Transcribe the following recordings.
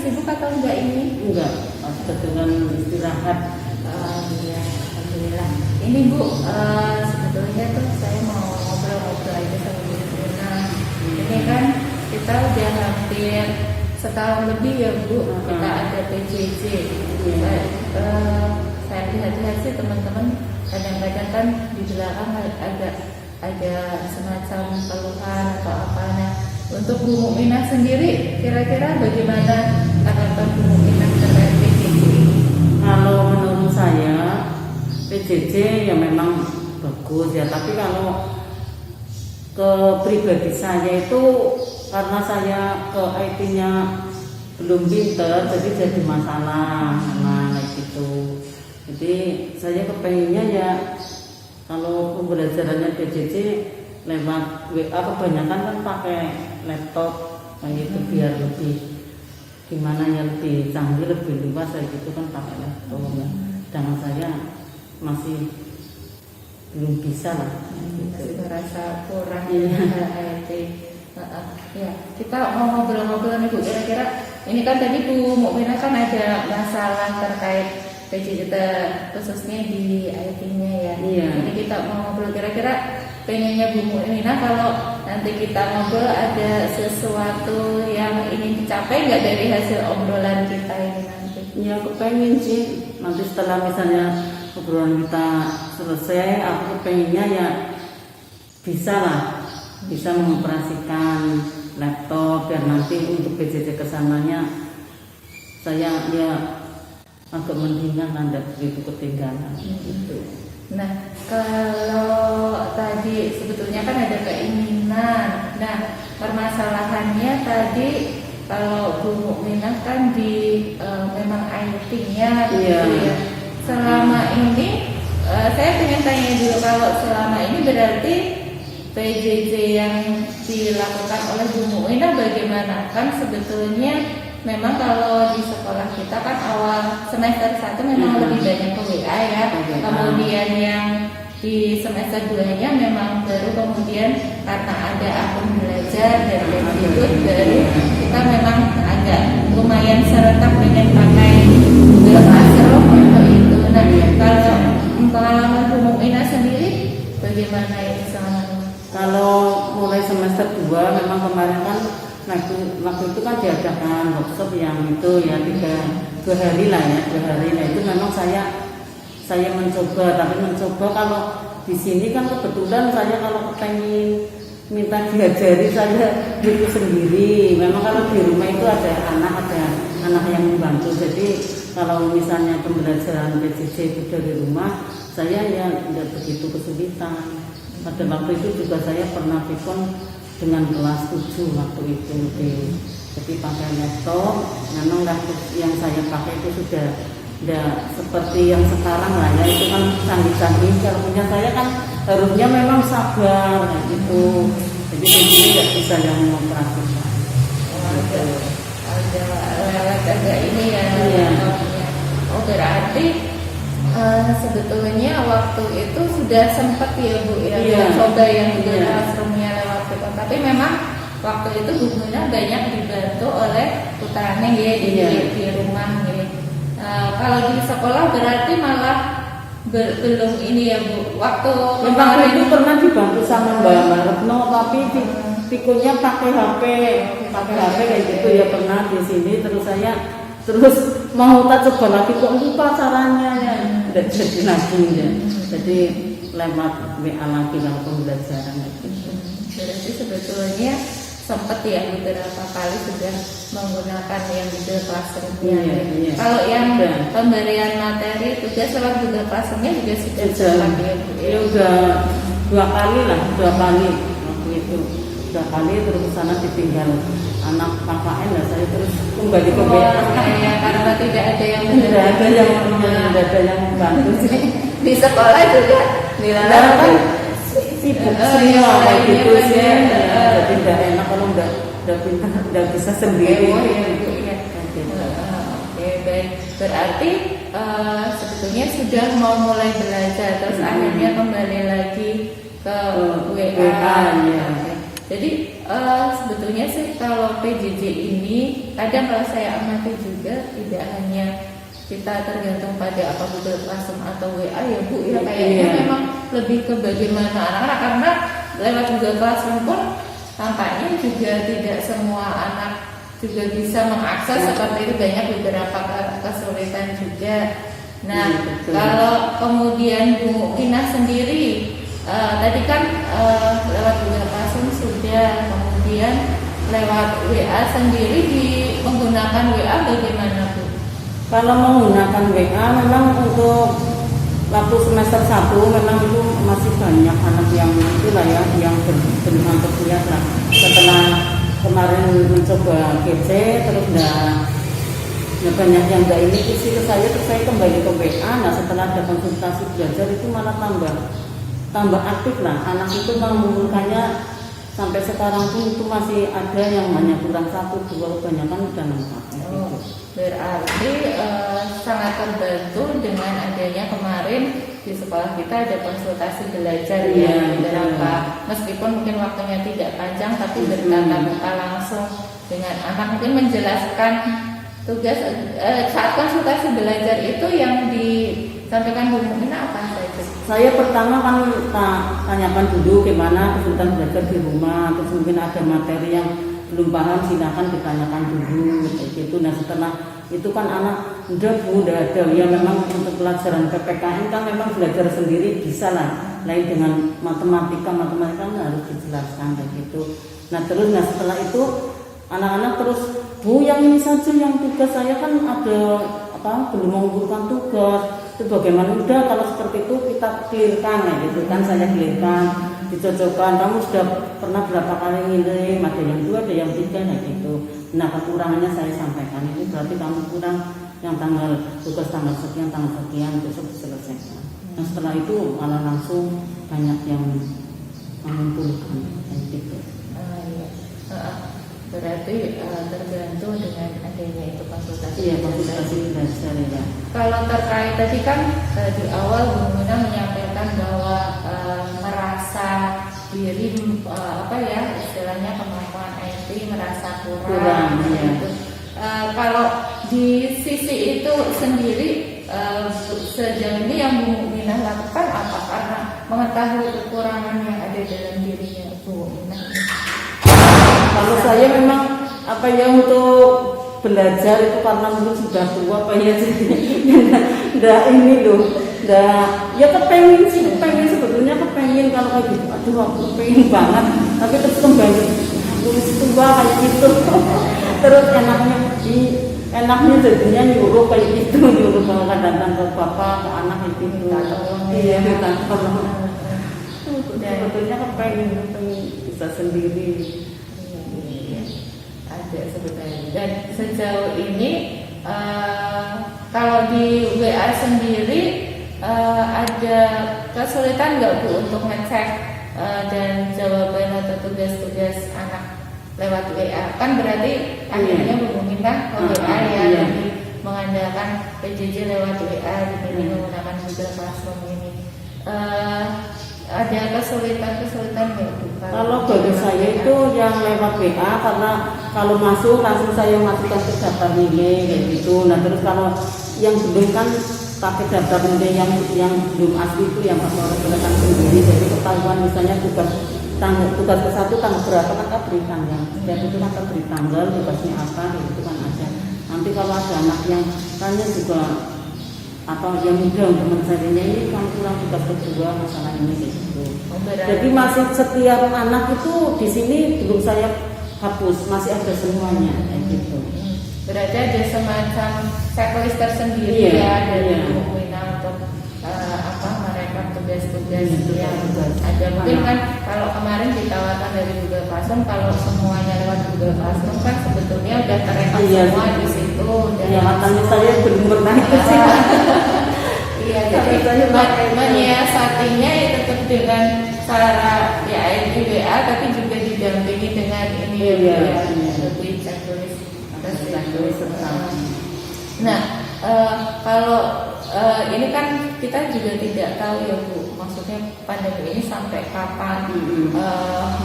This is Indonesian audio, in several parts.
sibuk atau enggak ini? Enggak, kebetulan istirahat. Iya, alhamdulillah. Ini Bu, sebetulnya tuh saya mau ngobrol-ngobrol aja sama Bu Nina. Ini kan kita udah hampir setahun lebih ya Bu, kita ada PJJ. Saya lihat-lihat sih teman-teman kadang-kadang kan di belakang ada semacam keluhan atau apa. Nah, untuk Bu Mukminah sendiri, kira-kira bagaimana tanggapan Bu Mukminah terkait PJJ? Kalau menurut saya PJJ ya memang bagus ya, tapi kalau ke pribadi saya itu karena saya ke IT-nya belum pinter, jadi masalah kayak gitu. Jadi saya kepengennya ya kalau pembelajarannya PJJ lewat WA, kebanyakan kan pakai laptop kayak gitu biar lebih gimana ya, lebih canggih, lebih luas kayak gitu kan pakai laptop ya. Sedangkan saya masih belum bisa lah gitu. Masih merasa kurang IT. Ya, kita mau ngobrol-ngobrol nih Bu, kira-kira ini kan tadi Bu Mukminah kan ada masalah terkait PJJ khususnya di IT-nya ya. Iya. Ini kita mau ngobrol, kira-kira pengennya Bu Mukminah kalau nanti kita ngobrol ada sesuatu yang ingin dicapai nggak dari hasil obrolan kita ini nanti? Ya kepengen sih, nanti setelah misalnya obrolan kita selesai, aku kepengennya ya bisa mengoperasikan laptop biar nanti untuk PJJ kesananya saya ya agak mendingan, tidak begitu ketinggalan gitu. Nah, kalau tadi sebetulnya kan ada keinginan. Nah, permasalahannya tadi kalau Bu Mukminah kan di memang IT-nya gitu ya. Selama ini saya ingin tanya dulu, kalau selama ini berarti PJJ yang dilakukan oleh Bu Mukminah bagaimana? Kan sebetulnya memang kalau di sekolah kita kan awal semester 1 memang lebih banyak ke WA ya. Kemudian yang di semester 2-nya memang baru kemudian karena ada akun belajar dan itu baru kita memang agak lumayan serentak dengan pakai Google Classroom atau itu. Nah, kalau pengalaman Bu Mukminah sendiri bagaimana ini selama ini? Kalau mulai semester 2 memang kemarin kan waktu itu kan diadakan workshop yang itu ya 2 hari lah ya, 2 hari. Nah itu memang saya mencoba kalau di sini kan kebetulan saya kalau pengen minta diajari saya itu sendiri. Memang kalau di rumah itu ada anak yang membantu. Jadi kalau misalnya pembelajaran PJJ itu dari rumah, saya ya tidak begitu kesulitan. Pada waktu itu juga saya pernah pikon dengan kelas 7 waktu itu jadi pakai laptop. Memang laptop yang saya pakai itu sudah tidak seperti yang sekarang lah ya, itu kan canggih-canggih. Kalau punya saya kan harusnya memang sabar gitu. Jadi ini tidak bisa yang mengoperasikan. Ada ini ya. Oh berarti sebetulnya waktu itu sudah sempat ya Bu ya coba yang Google Classroom-nya lewat itu. Tapi memang waktu itu Bu Mukminah banyak dibantu oleh putranya ya di rumah gitu. Kalau di sekolah berarti malah belum ini ya Bu. Waktu memang itu pernah dibantu sama Mbak Retno, tapi pikunnya pakai HP kayak gitu ya, pernah di sini. Terus mau tak coba lagi kok lupa caranya ya, tidak jadi lagi ya. Jadi lewat WA lagi kalau pembelajaran gitu. Berarti sebetulnya sempat ya beberapa kali sudah menggunakan yang Google Classroom-nya. Iya. Kalau yang pemberian materi tugas lewat Google Classroom-nya juga sudah sempat ya udah 2 kali waktu itu. 2 kali terus sana ditinggal anak KKN lah, saya terus kembali ke WA. Karena tidak ada yang membantu sih. Di sekolah juga kan sibuk semua kayak gitu sih. Jadi tidak enak kalau nggak bisa sendiri. Oke, baik. Berarti sebetulnya sudah mau mulai belajar, terus akhirnya kembali lagi ke WA. Jadi sebetulnya sih kalau PJJ ini kadang kalau saya amati juga tidak hanya kita tergantung pada apa Google Classroom atau WA ya Bu ya, kayaknya memang lebih ke bagaimana anak-anak, karena lewat Google Classroom pun tampaknya juga tidak semua anak juga bisa mengakses seperti itu, banyak beberapa kesulitan juga. Nah, kalau kemudian Bu Inah sendiri tadi kan lewat Google Classroom sudah, kemudian lewat WA sendiri menggunakan WA bagaimana Bu? Kalau menggunakan WA memang untuk waktu semester 1 memang itu masih banyak anak yang itulah ya, yang belum antusias lah. Setelah kemarin mencoba GC terus banyak yang enggak ini isi ke saya, terus saya kembali ke WA. Nah setelah ada konsultasi belajar itu malah tambah aktif lah, anak itu mengumpulkannya. Sampai sekarang pun itu masih ada yang hanya kurang 1-2, kebanyakan udah lengkap. Berarti sangat terbantu dengan adanya kemarin di sekolah kita ada konsultasi belajar ya beberapa, meskipun mungkin waktunya tidak panjang tapi bertatap muka langsung dengan anak, mungkin menjelaskan tugas saat konsultasi belajar itu yang disampaikan Bu Mukminah apa saja? Saya pertama kan tanyakan dulu gimana kesulitan belajar di rumah, terus mungkin ada materi yang belum paham silakan ditanyakan dulu gitu. Nah setelah itu kan anak udah ada ya, memang untuk pelajaran PPKN kan memang belajar sendiri bisa lah, lain dengan matematika harus dijelaskan kayak gitu. Nah setelah itu anak-anak terus Bu yang ini saja yang tugas saya kan ada belum mengumpulkan tugas. Itu bagaimana udah kalau seperti itu kita clearkan ya gitu kan, saya clearkan, dicocokkan, kamu sudah pernah berapa kali ngirim, ada yang 2 ada yang 3 ya gitu. Nah kekurangannya saya sampaikan, ini berarti kamu kurang yang tugas tanggal sekian besok diselesaikan. Nah setelah itu malah langsung banyak yang mengumpulkan gitu. Berarti terbantu dengan adanya itu konsultasi. Iya, konsultasi belajar ya. Kalau terkait tadi kan di awal Bu Muna menyampaikan bahwa merasa diri istilahnya kemampuan IT merasa kurang gitu. Kalau di sisi itu sendiri sejauh ini yang Bu Muna lakukan apa, karena mengetahui kekurangan yang ada dalam dirinya Bu Muna? Kalau saya memang untuk belajar itu karena mungkin sudah tua ya kepengen sebetulnya kalau kayak gitu, aduh aku pengen banget, tapi terus kembali aku tua kayak gitu. Terus enaknya jadinya nyuruh kayak gitu, nyuruh kadang-kadang ke bapak, ke anak itu minta tolong. Sebetulnya kepengen bisa sendiri. Ada sebetulnya. Dan sejauh ini kalau di WA sendiri ada kesulitan nggak Bu untuk ngecek dan jawaban atau tugas-tugas anak lewat WA? Kan berarti akhirnya Bu Mukminah ke WA ya, lebih mengandalkan PJJ lewat WA dibanding menggunakan Google Classroom ini. Ada kesulitan nggak Bu? Kalau bagi saya itu yang lewat WA, karena kalau masuk langsung saya masukkan ke daftar nilai kayak gitu. Nah terus kalau yang belum kan pakai daftar nilai yang belum asli itu yang pakai orang sendiri, jadi ketahuan misalnya tugas ke 1 tanggal berapa kan beri tanggal, dan itu kan beri tanggal tugasnya apa gitu kan aja. Nanti kalau ada anak yang tanya juga yang mudah untuk mencarinya, ini kamu pulang tugas kedua masalah ini gitu. Jadi masih setiap anak itu di sini belum saya hapus, masih ada semuanya kayak gitu. Berarti ada semacam checklist tersendiri dari Bu Mukminah untuk mereka tugas-tugas yang ada. Mungkin kan kalau kemarin ditawarkan dari Google Classroom, kalau semuanya lewat Google Classroom kan sebetulnya udah terrekam semua di situ. Ya katanya saya belum pernah ke sini. Iya, jadi menyiasatinya ya tetap dengan cara IT WA, tapi juga didampingi dengan ini lebih checklist. Nah, kalau ini kan kita juga tidak tahu ya Bu, maksudnya pandemi ini sampai kapan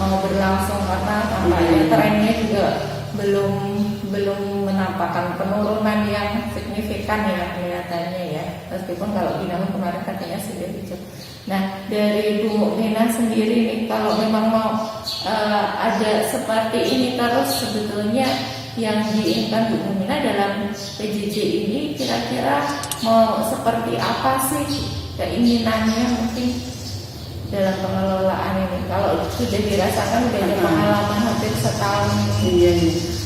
mau berlangsung, karena tampaknya trennya juga belum menampakkan penurunan yang signifikan ya kelihatannya ya, meskipun kalau Binaun kemarin katanya sudah hijau. Nah, dari Bu Mukminah sendiri nih, kalau memang mau ada seperti ini terus, sebetulnya yang diinginkan Bu Mukminah dalam PJJ ini kira-kira mau seperti apa sih keinginannya mungkin dalam pengelolaan ini? Kalau sudah dirasakan, sudah ada pengalaman hampir setahun ini. Iya.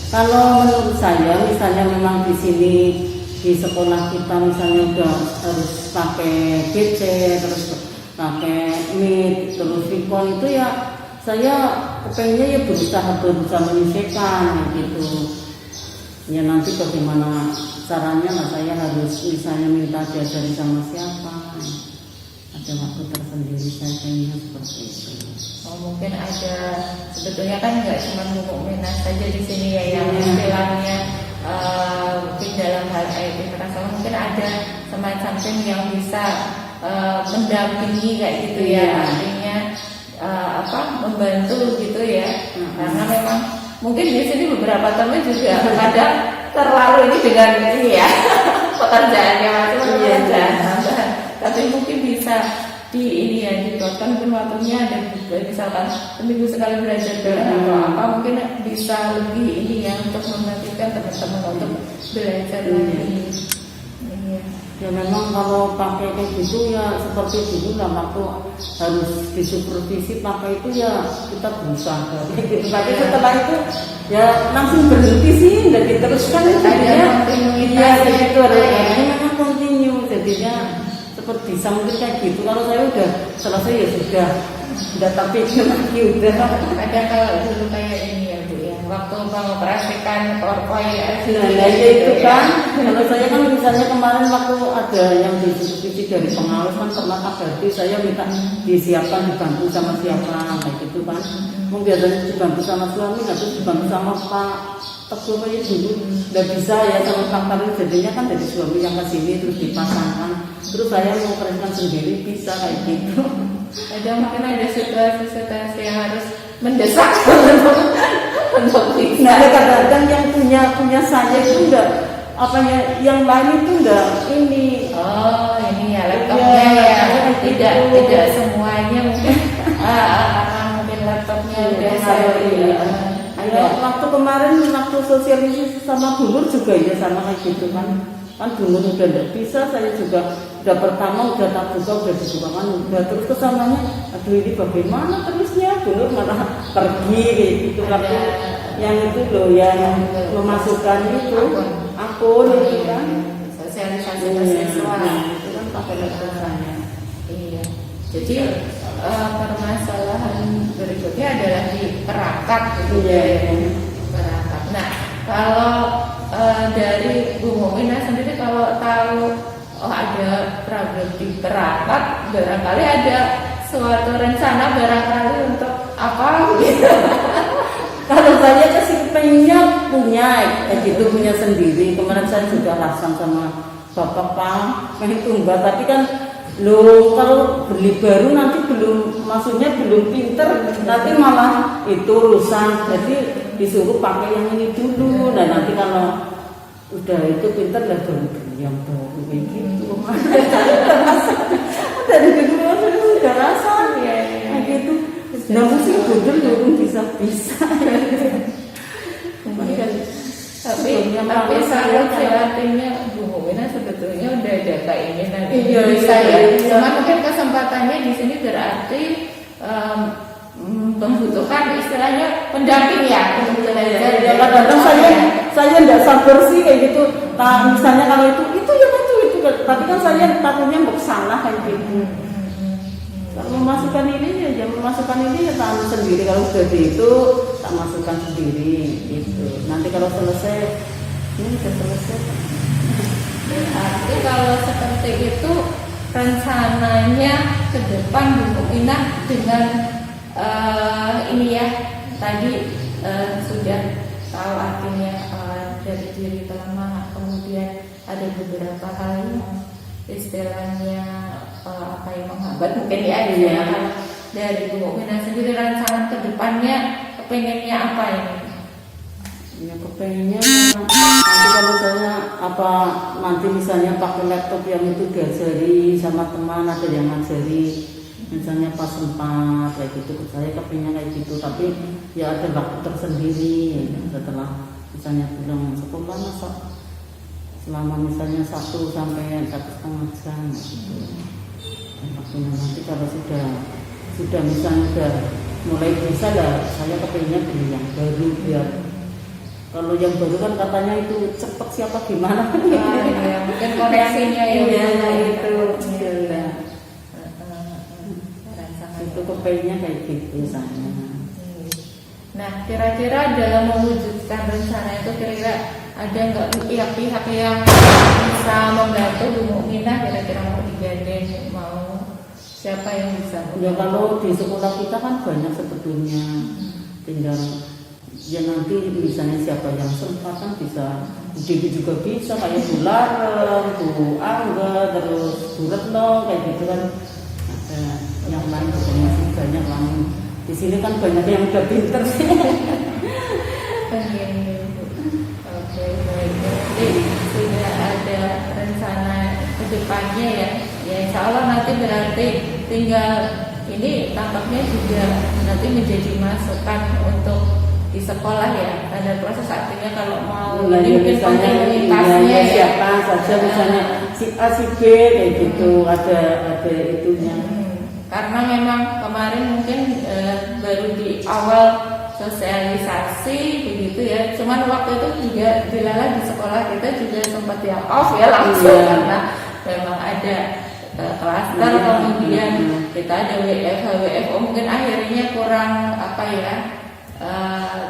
Kalau menurut saya, misalnya memang di sini di sekolah kita misalnya udah harus pakai PC, terus pakai Meet, terus Vicon, itu ya saya kepengennya ya berusaha menyelesaikan gitu. Ya nanti bagaimana caranya lah, saya harus misalnya minta diajari sama siapa, ada waktu tersendiri, saya pengennya seperti itu. Oh, mungkin ada, sebetulnya kan nggak cuma Bu Mukminah saja di sini ya yang istilahnya mungkin dalam hal IT internasional, mungkin ada semacam tim yang bisa mendampingi kayak gitu ya, artinya membantu gitu ya. Karena memang mungkin di sini beberapa teman juga kadang terlalu ini dengan ini ya pekerjaannya macam-macam, tapi mungkin bisa di ini ya dibuatkan mungkin waktunya ada misalkan seminggu sekali belajar atau apa, mungkin bisa lebih ini ya untuk membantukan teman-teman untuk belajar lagi. Ya memang kalau pakai kayak gitu ya seperti dulu lah, waktu harus disupervisi pakai itu ya kita berusaha gitu. Tapi setelah itu ya langsung berhenti sih, nggak diteruskan jadinya. Iya gitu, ini memang continue jadinya seperti bisa mungkin kayak gitu. Kalau saya udah selesai ya sudah tapi lagi udah. Ada kalau dulu kayak ini ya Bu ya, waktu mengoperasikan PowerPoint ya. Nah itu kan, kalau saya kan misalnya kemarin waktu ada yang disupervisi dari pengawas kan pernah berarti saya minta disiapkan dibantu sama siapa kayak gitu kan. Mungkin biasanya dibantu sama suami, atau dibantu sama Pak Teguh kayak dulu nggak bisa ya sama Pak Karin, jadinya kan dari suami yang kesini terus dipasangkan, terus saya mau operasikan sendiri bisa kayak gitu. Ada mungkin ada situasi yang harus mendesak untuk bisa. Nah kadang-kadang yang punya saya itu enggak yang lain itu enggak ini. Oh ini ya laptopnya ya, tidak semuanya mungkin karena mungkin laptopnya udah saya. Ya, waktu kemarin waktu sosialisasi sama Bunur juga ya sama kayak gitu kan Bunur udah tidak bisa, saya juga udah pertama udah tak buka, udah dibuka kan udah, terus kesananya aduh ini bagaimana terusnya, Bunur malah pergi gitu waktu yang itu loh yang memasukkan itu akun itu kan sosialisasi ke siswa itu kan pakai laptop saya. Iya, jadi permasalahan berikutnya adalah di perangkat gitu ya. Perangkat. Nah, kalau dari Bu Mukminah sendiri kalau tahu ada problem di perangkat, barangkali ada suatu rencana barangkali untuk apa gitu. Kalau saya sih pengennya punya gitu, punya sendiri. Kemarin saya juga rasan sama Bapak Pak pengen tunggal, tapi kan loh kalau beli baru nanti maksudnya belum pinter, nanti malah itu rusak, jadi disuruh pakai yang ini dulu. Nah nanti kalau udah itu pinter lah baru beli yang baru kayak gitu. Dari dulu udah rasa ya gitu. Nah mesti bodoh belum bisa. Tapi saya artinya Bu Mukminah sebetulnya udah ada keinginan bisa ya. Cuma mungkin kesempatannya di sini berarti membutuhkan istilahnya pendamping ya untuk belajar. Kadang-kadang saya nggak sabar sih kayak gitu. Nah, misalnya kalau itu tapi kan saya takutnya mau salah kayak gitu. Kalau memasukkan ini ya memasukkan ini ya tak sendiri, kalau sudah itu tak masukkan sendiri gitu. Nanti kalau selesai ini sudah selesai. Berarti kalau seperti itu rencananya ke depan Bu Mukminah dengan ini ya tadi sudah tahu artinya dari diri kelemah, kemudian ada beberapa hal yang istilahnya apa yang menghambat mungkin ya. Iya. Kalau dari Bu Mukminah sendiri rancangan kedepannya kepengennya apa ini? Ya kepengennya nanti kalau saya apa nanti misalnya pakai laptop yang itu diajari sama teman, ada yang ngajari misalnya pas sempat kayak gitu, saya kepengennya kayak gitu, tapi ya ada waktu tersendiri ya, setelah misalnya pulang sekolah masa selama misalnya 1 sampai 1,5 jam gitu. Dan waktunya nanti kalau sudah misalnya udah mulai bisa lah, saya kepengennya beli yang baru biar kalau yang baru kan katanya itu cepet siapa gimana. Ya, mungkin koneksinya ya. Iya itu. Iya. Itu kepengennya kayak gitu saya. Nah, kira-kira dalam mewujudkan rencana itu kira-kira ada nggak pihak-pihak yang bisa membantu Bu Mukminah, kira-kira mau digandeng, mau siapa yang bisa? Ya kalau di sekolah kita kan banyak sebetulnya, tinggal ya nanti misalnya siapa yang sempat kan bisa, Dewi juga bisa kayak Bu Larem, Bu Angga, terus Bu Retno kayak gitu kan. Ada yang lain juga masih banyak lain. Di sini kan banyak yang udah pinter sih. Oke, baik. Jadi sudah ada rencana ke depannya ya. Ya insya Allah nanti berarti tinggal ini tampaknya juga nanti menjadi masukan untuk di sekolah ya. Ada proses artinya kalau mau ini mungkin kontinuitasnya ya. Siapa saja misalnya si A si B kayak gitu, ada itunya. Karena memang kemarin mungkin baru di awal sosialisasi begitu ya. Cuman waktu itu juga dilala di sekolah kita juga sempat yang off ya langsung karena memang ada klaster, kemudian kita ada WFO mungkin akhirnya kurang apa ya,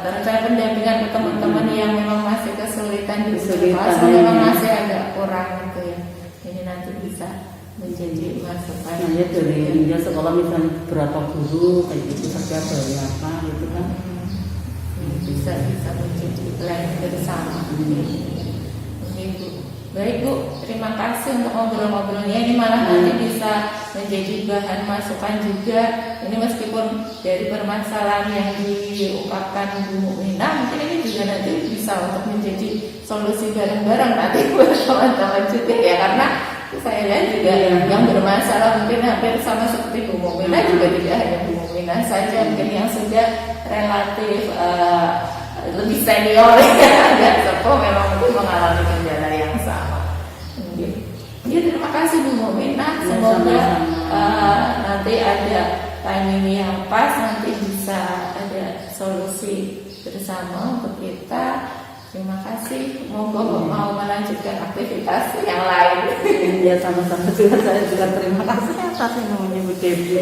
rencana pendampingan ke teman-teman yang memang masih kesulitan di sekolah, memang masih agak kurang gitu ya. Ini nanti bisa menjadi masukan. Nah ya dari India sekolah misalnya berapa guru kayak gitu saja dari apa gitu kan. Bisa menjadi plan bersama. Oke Bu. Baik Bu, terima kasih untuk ngobrol-ngobrolnya. Ini malah nanti bisa menjadi bahan masukan juga. Ini meskipun dari permasalahan yang diungkapkan Bu Mukminah, mungkin ini juga nanti bisa untuk menjadi solusi bareng-bareng nanti buat teman-teman juga ya, karena saya lihat juga yang bermasalah mungkin hampir sama seperti Bu Mukminah, juga tidak hanya Bu Mukminah saja, mungkin yang sudah relatif lebih senior ya, dan sepuh memang mungkin mengalami kendala yang sama. Ya, terima kasih Bu Mukminah. Semoga nanti ada timing yang pas, nanti bisa ada solusi bersama untuk kita. Terima kasih. Monggo mau melanjutkan aktivitas yang lain. Ya sama-sama juga, saya juga terima kasih atas yang menyebut Dewi.